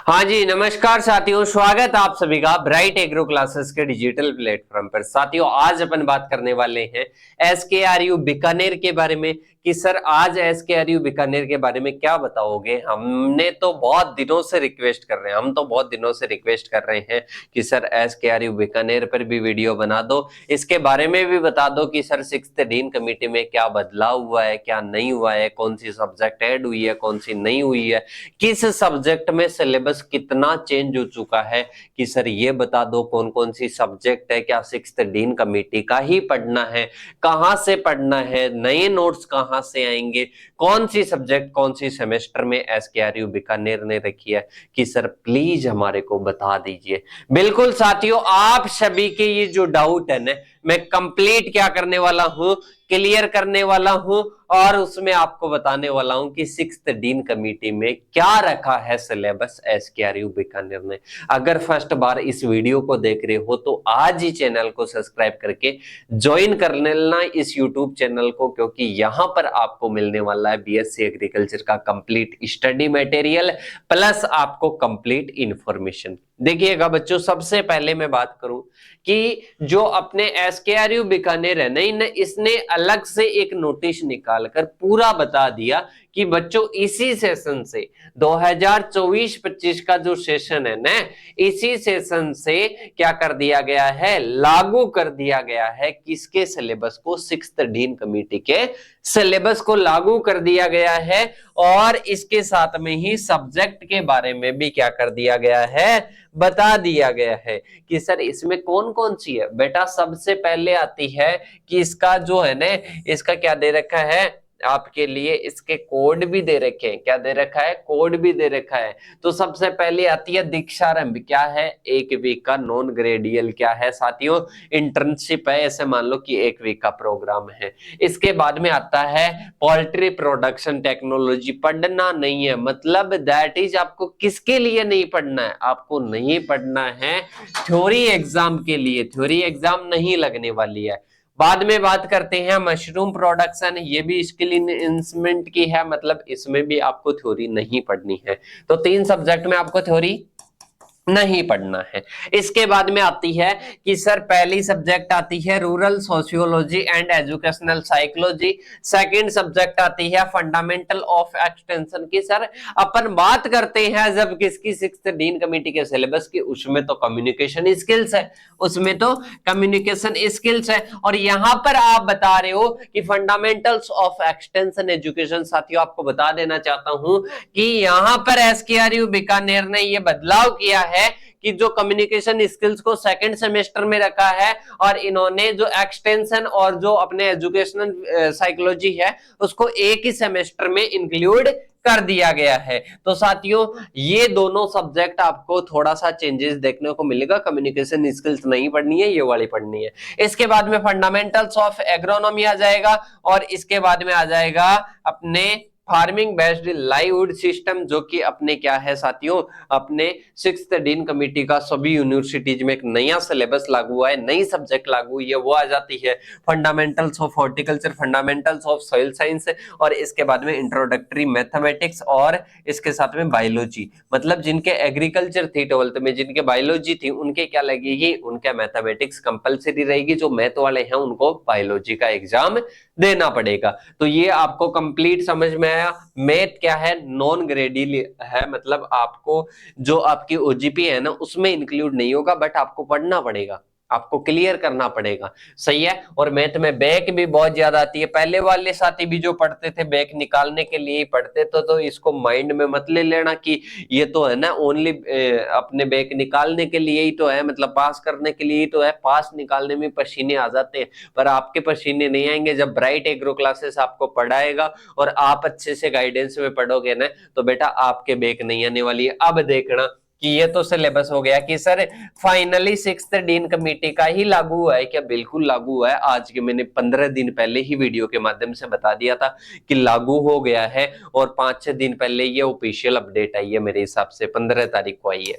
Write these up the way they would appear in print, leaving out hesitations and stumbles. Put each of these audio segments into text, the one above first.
हाँ जी, नमस्कार साथियों, स्वागत आप सभी का ब्राइट एग्रो क्लासेस के डिजिटल प्लेटफॉर्म पर। साथियों, आज अपन बात करने वाले हैं एसकेआरयू बीकानेर के बारे में कि सर आज एसकेआरयू बीकानेर के बारे में क्या बताओगे। हमने तो बहुत दिनों से रिक्वेस्ट कर रहे हैं, हम तो बहुत दिनों से रिक्वेस्ट कर रहे हैं कि सर एसकेआरयू बीकानेर पर भी वीडियो बना दो, इसके बारे में भी बता दो कि सर 6th डीन कमेटी में क्या बदलाव हुआ है, क्या नहीं हुआ है, कौन सी सब्जेक्ट ऐड हुई है, कौन सी नहीं हुई है, किस सब्जेक्ट में सिलेबस कितना चेंज हो चुका है कि सर ये बता दो कौन कौन सी सब्जेक्ट है, क्या 6th डीन कमेटी का ही पढ़ना है, कहां से पढ़ना है, नए नोट्स कहां से आएंगे, कौन सी सब्जेक्ट कौन सी सेमेस्टर में एसकेआरयू बीकानेर ने रखी है कि सर प्लीज हमारे को बता दीजिए। बिल्कुल साथियों, आप सभी के ये जो डाउट है ना, मैं कंप्लीट क्या करने वाला हूं, क्लियर करने वाला हूं और उसमें आपको बताने वाला हूं कि 6th डीन कमेटी में क्या रखा है सिलेबस एसकेआरयू बीकानेर ने। अगर फर्स्ट बार इस वीडियो को देख रहे हो तो आज ही चैनल को सब्सक्राइब करके ज्वाइन कर लेना इस यूट्यूब चैनल को, क्योंकि यहां पर आपको मिलने वाला है बीएससी एग्रीकल्चर का कंप्लीट स्टडी मटेरियल प्लस आपको कंप्लीट इंफॉर्मेशन। देखिएगा बच्चों, सबसे पहले मैं बात करूं कि जो अपने एसकेआरयू बीकानेर है नहीं ना, इसने अलग से एक नोटिस निकालकर पूरा बता दिया कि बच्चों इसी सेशन से 2024-25 का जो सेशन है ना, इसी सेशन से क्या कर दिया गया है, लागू कर दिया गया है किसके सिलेबस को, 6th डीन कमेटी के सिलेबस को लागू कर दिया गया है। और इसके साथ में ही सब्जेक्ट के बारे में भी क्या कर दिया गया है, बता दिया गया है कि सर इसमें कौन कौन सी है। बेटा सबसे पहले आती है कि इसका जो है ना, इसका क्या दे रखा है आपके लिए, इसके कोड भी दे रखे हैं। क्या दे रखा है, कोड भी दे रखा है। तो सबसे पहले आती है दीक्षारंभ, क्या है, 1 वीक का नॉन ग्रेडियल क्या है साथियों, इंटर्नशिप है, ऐसे मान लो कि 1 वीक का प्रोग्राम है। इसके बाद में आता है पोल्ट्री प्रोडक्शन टेक्नोलॉजी। पढ़ना नहीं है, मतलब दैट इज आपको किसके लिए नहीं पढ़ना है, आपको नहीं पढ़ना है थ्योरी एग्जाम के लिए, थ्योरी एग्जाम नहीं लगने वाली है। बाद में बात करते हैं मशरूम प्रोडक्शन, ये भी स्किल इन्हेंसमेंट की है, मतलब इसमें भी आपको थ्योरी नहीं पढ़नी है। तो 3 सब्जेक्ट में आपको थ्योरी नहीं पढ़ना है। इसके बाद में आती है कि सर पहली सब्जेक्ट आती है rural sociology and educational psychology. Second subject आती है फंडामेंटल ऑफ एक्सटेंशन की। सर अपन बात करते हैं जब किसकी, 6th डीन कमेटी के सिलेबस की, उसमें तो कम्युनिकेशन स्किल्स है, उसमें तो कम्युनिकेशन स्किल्स है। और यहां पर आप बता रहे हो कि फंडामेंटल्स ऑफ एक्सटेंशन एजुकेशन। साथियों आपको बता देना चाहता हूं कि यहां पर एसकेआरयू बीकानेर ने यह बदलाव किया है कि जो कम्युनिकेशन स्किल्स को सेकंड सेमेस्टर में रखा है और इन्होंने जो एक्सटेंशन और जो अपने एजुकेशनल साइकोलॉजी है उसको एक ही सेमेस्टर में इंक्लूड कर दिया गया है। तो साथियों ये दोनों सब्जेक्ट आपको थोड़ा सा चेंजेस देखने को मिलेगा, कम्युनिकेशन स्किल्स नहीं पढ़नी है, ये वाली पढ़नी है। इसके बाद में फंडामेंटल्स ऑफ एग्रोनॉमी आ जाएगा और इसके बाद में आ जाएगा अपने फार्मिंग बेस्ड लाइवहुड सिस्टम, जो कि अपने क्या है साथियों, अपने 6th डीन कमेटी का सभी यूनिवर्सिटीज में एक नया सिलेबस लागू हुआ है, नई सब्जेक्ट लागू हुई है, वो आ जाती है fundamentals of horticulture, fundamentals of soil science और इसके बाद में इंट्रोडक्टरी मैथमेटिक्स और इसके साथ में बायोलॉजी। मतलब जिनके एग्रीकल्चर थी 12th में, जिनके बायोलॉजी थी, उनके क्या लगेगी, उनके मैथमेटिक्स कंपलसरी रहेगी, जो मैथ वाले हैं उनको बायोलॉजी का एग्जाम देना पड़ेगा। तो ये आपको कंप्लीट समझ में आया। मैथ क्या है, नॉन ग्रेडियल है, मतलब आपको जो आपकी ओजीपी है ना उसमें इंक्लूड नहीं होगा, बट आपको पढ़ना पड़ेगा, आपको क्लियर करना पड़ेगा, सही है। और मैथ में बैक भी बहुत ज्यादा आती है, पहले वाले साथी भी जो पढ़ते थे बैक निकालने के लिए ही पढ़ते तो इसको माइंड में मत ले लेना कि ये तो है ना ओनली अपने बैक निकालने के लिए ही तो है, मतलब पास करने के लिए ही तो है, पास निकालने में पसीने आ जाते हैं, पर आपके पसीने नहीं आएंगे जब ब्राइट एग्रो क्लासेस आपको पढ़ाएगा और आप अच्छे से गाइडेंस में पढ़ोगे ना, तो बेटा आपके बैक नहीं आने वाली है। अब देखना कि ये तो सिलेबस हो गया कि sir finally 6th dean committee का ही लागू हुआ है क्या, बिल्कुल लागू हुआ है। आज के मैंने 15 दिन पहले ही वीडियो के माध्यम से बता दिया था कि लागू हो गया है और 5-6 दिन पहले ये ऑफिशियल अपडेट आई है, मेरे हिसाब से 15 तारीख को आई है।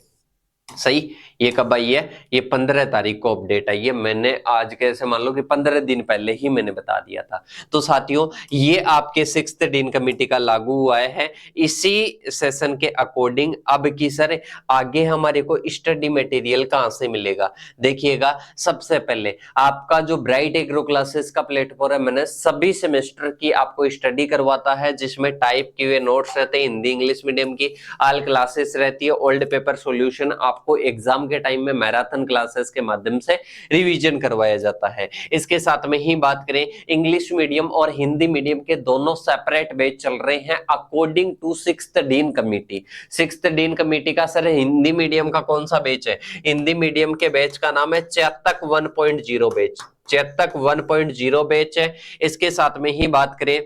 सही। ये कब आई है? ये 15 तारीख को अपडेट आई है। मैंने आज कैसे मान लो कि 15 दिन पहले ही मैंने बता दिया था। तो साथियों ये आपके 6th डीन कमेटी का लागू हुआ है इसी सेशन के अकॉर्डिंग। अब की सर आगे हमारे को स्टडी मटेरियल कहां से मिलेगा? देखिएगा, सबसे पहले आपका जो ब्राइट एग्रो क्लासेस का प्लेटफॉर्म है, मैंने सभी सेमेस्टर की आपको स्टडी करवाता है, जिसमें टाइप किए हुए नोट्स रहते हैं, हिंदी इंग्लिश मीडियम की ऑल क्लासेस रहती है, ओल्ड पेपर सॉल्यूशन आपको एग्जाम के टाइम में मैराथन क्लासेस के माध्यम से रिवीजन करवाया जाता है। इसके साथ में ही बात करें, इंग्लिश मीडियम और हिंदी मीडियम के दोनों सेपरेट बैच चल रहे हैं according to 6th dean committee. 6th dean committee का सर हिंदी मीडियम का कौन सा बैच है? हिंदी मीडियम के बैच का नाम है चेतक 1.0 बैच। चेतक 1.0 बैच है। इसके साथ में ही बात करें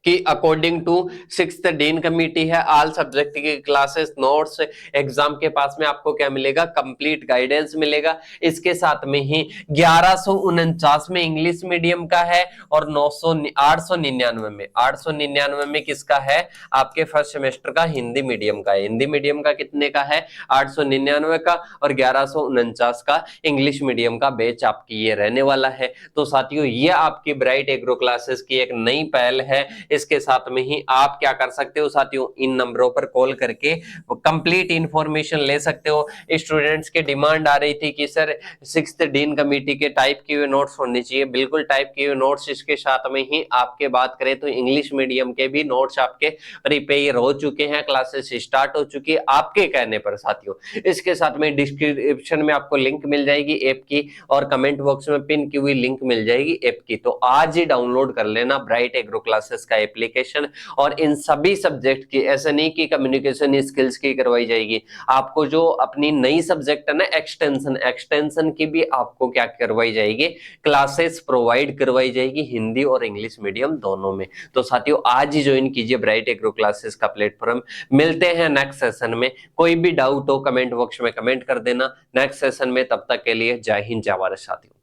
कि according to 6th dean committee है, ऑल सब्जेक्ट की क्लासेस नोट्स एग्जाम के पास में आपको क्या मिलेगा? कंप्लीट गाइडेंस मिलेगा। इसके साथ में ही 1149 में इंग्लिश मीडियम का है और 899 में किसका है? आपके फर्स्ट सेमेस्टर का हिंदी मीडियम का है। हिंदी मीडियम का कितने का है? 899 का, और 1149 का इंग्लिश मीडियम का बैच आपकी ये रहने वाला है। तो साथियों ये आपकी ब्राइट एग्रो क्लासेस की एक नई पहल है। इसके साथ में ही आप क्या कर सकते हो साथियों, इन नंबरों पर कॉल करके कंप्लीट इंफॉर्मेशन ले सकते हो। स्टूडेंट्स की डिमांड आ रही थी कि सर 6th डीन कमेटी के टाइप किए हुए नोट्स होने चाहिए। बिल्कुल टाइप किए हुए नोट्स, इसके साथ में ही आपके बात करें तो इंग्लिश मीडियम के भी नोट्स आपके प्रिपेयर हो चुके हैं, क्लासेस स्टार्ट हो चुकी है आपके कहने पर साथियों। इसके साथ में डिस्क्रिप्शन में आपको लिंक मिल जाएगी ऐप की, और कमेंट बॉक्स में पिन की हुई लिंक मिल जाएगी ऐप की। तो आज ही डाउनलोड कर लेना ब्राइट एग्रो क्लासेस का एप्लीकेशन। और इन सभी सब्जेक्ट की, ऐसा नहीं कि कम्युनिकेशन स्किल्स की करवाई जाएगी, आपको जो अपनी नई सब्जेक्ट है ना एक्सटेंशन की भी आपको क्या करवाई जाएगी? क्लासेस प्रोवाइड करवाई जाएगी, हिंदी और इंग्लिश मीडियम दोनों में। तो साथियों आज ही ज्वाइन कीजिए ब्राइट एग्रो क्लासेस का प्लेटफॉर्म। मिलते हैं नेक्स्ट सेशन में। कोई भी डाउट हो कमेंट बॉक्स में कमेंट कर देना नेक्स्ट सेशन में। तब तक के लिए जय हिंद जय भारत साथियों।